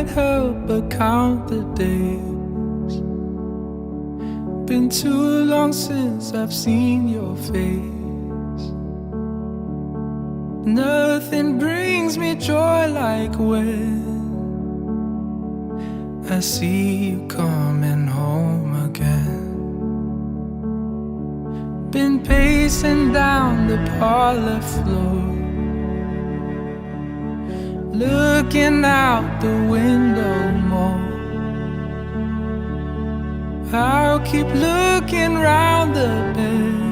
can't help but count the days. Been too long since I've seen your face. Nothing brings me joy like when I see you coming home again. Been pacing down the parlor floor, looking out the window more. I'll keep looking round the bend